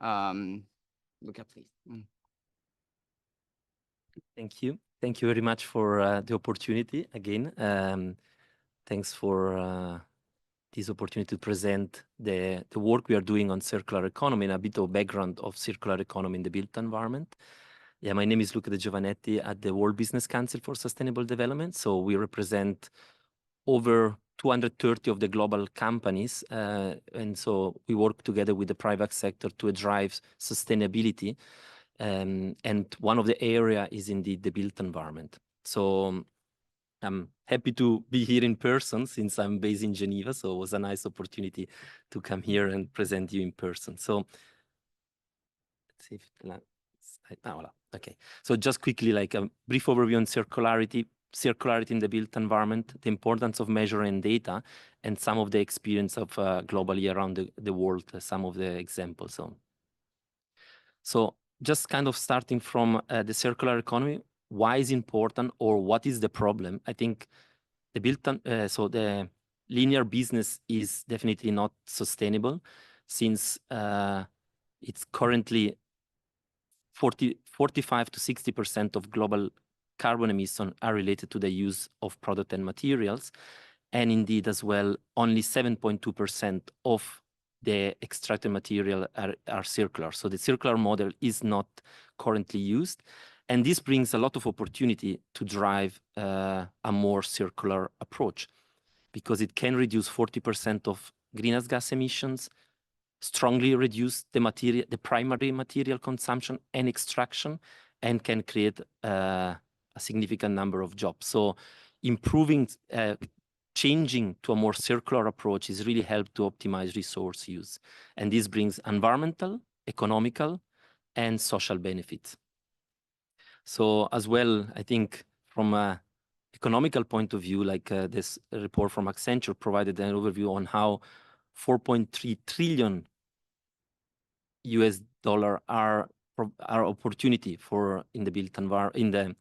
Luca, please. Thank you. Thank you very much for the opportunity again. Thanks for this opportunity to present the work we are doing on circular economy and a bit of background of circular economy in the built environment. Yeah, my name is Luca De Giovanetti at the World Business Council for Sustainable Development. So we represent over 230 of the global companies. And so we work together with the private sector to drive sustainability. And one of the area is indeed the built environment. So I'm happy to be here in person since I'm based in Geneva. So it was a nice opportunity to come here and present you in person. So let's see if okay. So just quickly, like a brief overview on circularity in the built environment, the importance of measuring data, and some of the experience of globally around the world, some of the examples. So just kind of starting from the circular economy, why is important or what is the problem? I think the linear business is definitely not sustainable since it's currently 45 to 60% of global carbon emissions are related to the use of product and materials. And indeed as well, only 7.2% of the extracted material are circular. So the circular model is not currently used. And this brings a lot of opportunity to drive a more circular approach because it can reduce 40% of greenhouse gas emissions, strongly reduce the primary material consumption and extraction, and can create a significant number of jobs. So improving, changing to a more circular approach is really help to optimize resource use. And this brings environmental, economical, and social benefits. So as well, I think from an economical point of view, like this report from Accenture provided an overview on how 4.3 trillion US dollar are opportunity for in the built environment, in the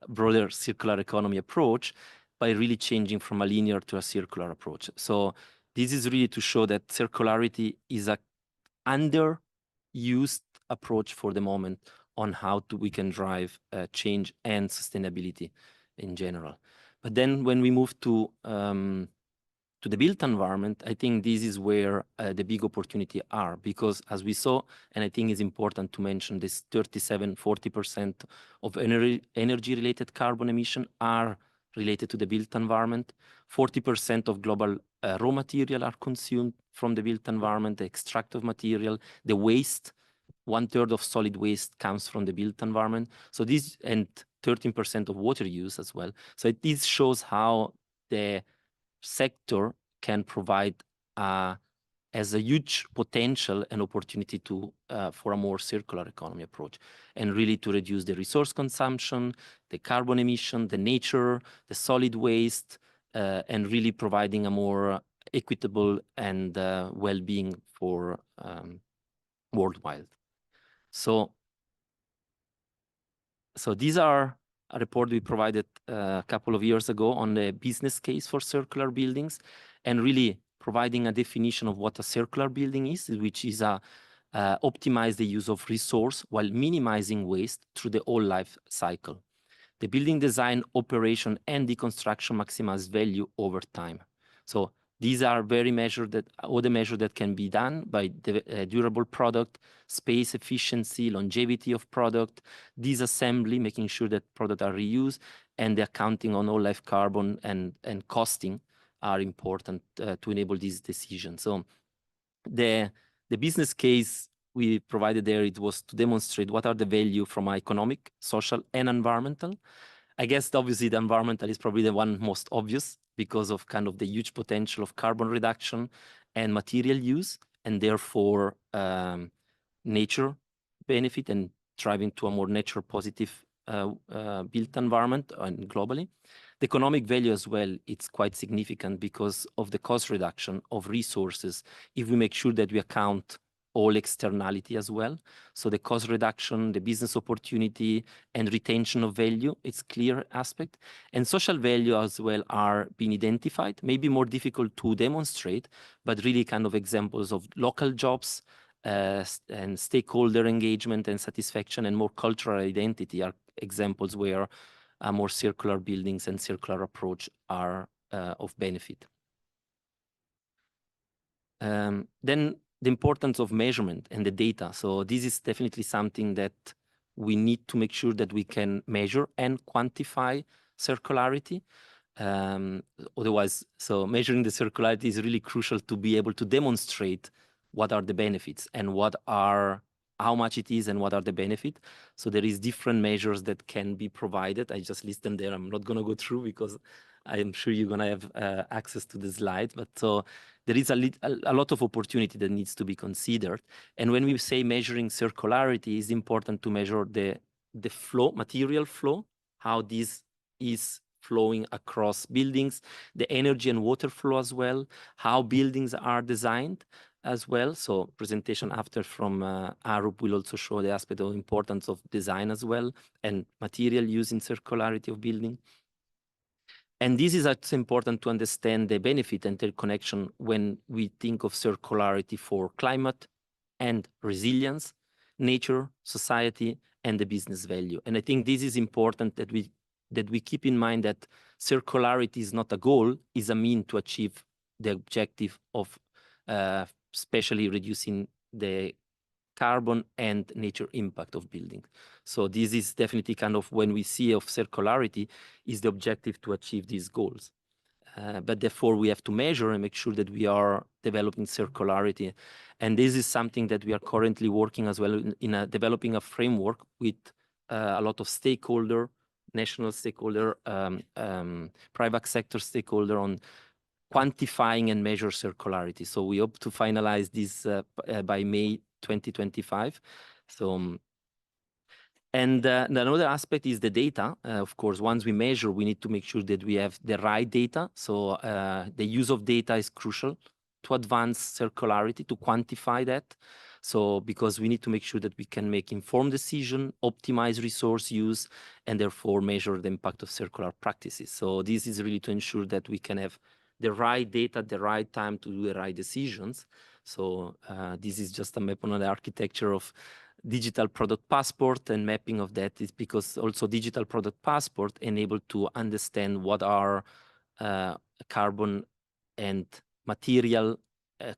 broader circular economy approach by really changing from a linear to a circular approach. So this is really to show that circularity is a underused approach for the moment on how we can drive change and sustainability in general. But then when we move to the built environment, I think this is where the big opportunity are, because as we saw, and I think it's important to mention this 40% of energy-related carbon emission are related to the built environment. 40% of global raw material are consumed from the built environment, the extractive material, the waste, 1/3 of solid waste comes from the built environment. So this, and 13% of water use as well. So this shows how the sector can provide as a huge potential and opportunity to for a more circular economy approach, and really to reduce the resource consumption, the carbon emission, the nature, the solid waste, and really providing a more equitable and well-being for worldwide. So these are a report we provided a couple of years ago on the business case for circular buildings, and really providing a definition of what a circular building is, which is optimize the use of resource while minimizing waste through the whole life cycle. The building design, operation, and deconstruction maximize value over time. So these are very all the measures that can be done by the durable product, space efficiency, longevity of product, disassembly, making sure that products are reused, and the accounting on all life carbon and costing are important to enable these decisions. So the business case we provided there, it was to demonstrate what are the value from economic, social, and environmental. I guess obviously the environmental is probably the one most obvious because of kind of the huge potential of carbon reduction and material use, and therefore nature benefit and driving to a more nature positive built environment and globally. The economic value as well, it's quite significant because of the cost reduction of resources if we make sure that we account all externality as well. So the cost reduction, the business opportunity, and retention of value, it's clear aspect. And social value as well are being identified, maybe more difficult to demonstrate, but really kind of examples of local jobs, and stakeholder engagement and satisfaction and more cultural identity are examples where more circular buildings and circular approach are of benefit. Then the importance of measurement and the data. So this is definitely something that we need to make sure that we can measure and quantify circularity. Otherwise, so measuring the circularity is really crucial to be able to demonstrate what are the benefits and how much it is and what are the benefits. So there is different measures that can be provided. I just list them there. I'm not going to go through because I'm sure you're going to have access to the slides. But so there is a lot of opportunity that needs to be considered. And when we say measuring circularity, it's important to measure the flow, material flow, how this is flowing across buildings, the energy and water flow as well, how buildings are designed as well. So presentation after from Arup will also show the aspect of importance of design as well and material use in circularity of building. And this is also important to understand the benefit and interconnection when we think of circularity for climate and resilience, nature, society, and the business value. And I think this is important that we keep in mind that circularity is not a goal, is a mean to achieve the objective of especially reducing the carbon and nature impact of building. So this is definitely kind of when we see of circularity is the objective to achieve these goals. But therefore we have to measure and make sure that we are developing circularity. And this is something that we are currently working as well in developing a framework with a lot of stakeholder, national stakeholder, private sector stakeholder on quantifying and measure circularity. So we hope to finalize this by May 2025. So, and another aspect is the data. Of course, once we measure, we need to make sure that we have the right data. So the use of data is crucial to advance circularity, to quantify that. So because we need to make sure that we can make informed decision, optimize resource use, and therefore measure the impact of circular practices. So this is really to ensure that we can have the right data at the right time to do the right decisions. So this is just a map on the architecture of digital product passport, and mapping of that is because also digital product passport enable to understand what are carbon and material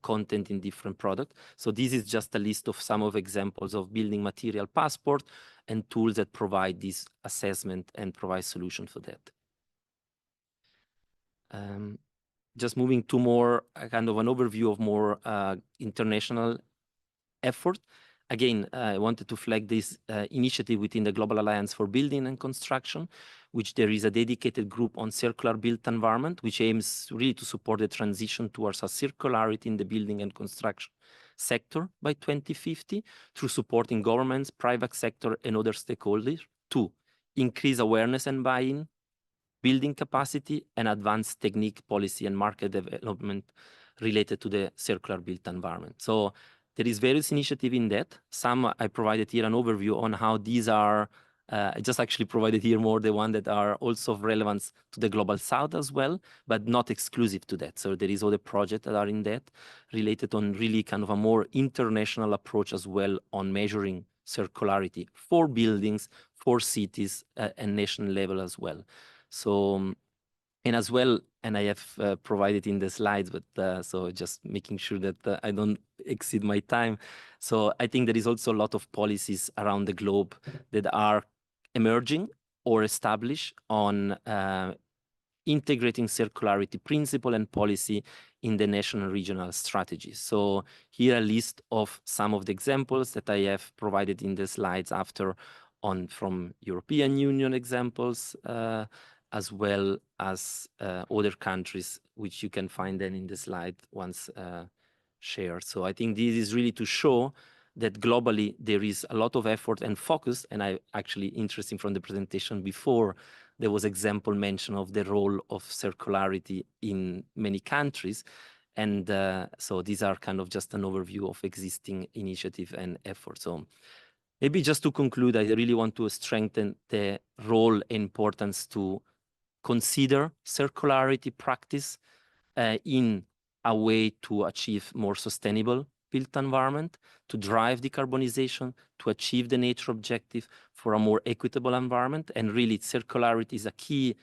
content in different products. So this is just a list of some of examples of building material passport and tools that provide this assessment and provide solution for that. Just moving to more kind of an overview of more international effort. Again, I wanted to flag this initiative within the Global Alliance for Building and Construction, which there is a dedicated group on circular built environment, which aims really to support the transition towards a circularity in the building and construction sector by 2050 through supporting governments, private sector, and other stakeholders to increase awareness and buy-in, building capacity, and advanced technique, policy, and market development related to the circular built environment. So there is various initiatives in that. Some I provided here an overview on how these are. I just actually provided here more the one that are also of relevance to the Global South as well, but not exclusive to that. So there is other projects that are in that related on really kind of a more international approach as well on measuring circularity for buildings, for cities, and national level as well. So, and as well, and I have provided in the slides, but so just making sure that I don't exceed my time. So I think there is also a lot of policies around the globe that are emerging or established on integrating circularity principle and policy in the national and regional strategies. So here a list of some of the examples that I have provided in the slides after on from European Union examples, as well as other countries, which you can find then in the slide once shared. So I think this is really to show that globally there is a lot of effort and focus, and I actually interesting from the presentation before, there was example mention of the role of circularity in many countries. And so these are kind of just an overview of existing initiative and effort. So maybe just to conclude, I really want to strengthen the role and importance to consider circularity practice in a way to achieve more sustainable built environment to drive decarbonization, to achieve the nature objective for a more equitable environment. And really, circularity is a key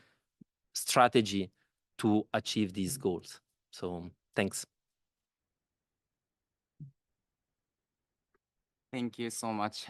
strategy to achieve these goals. So thanks. Thank you so much,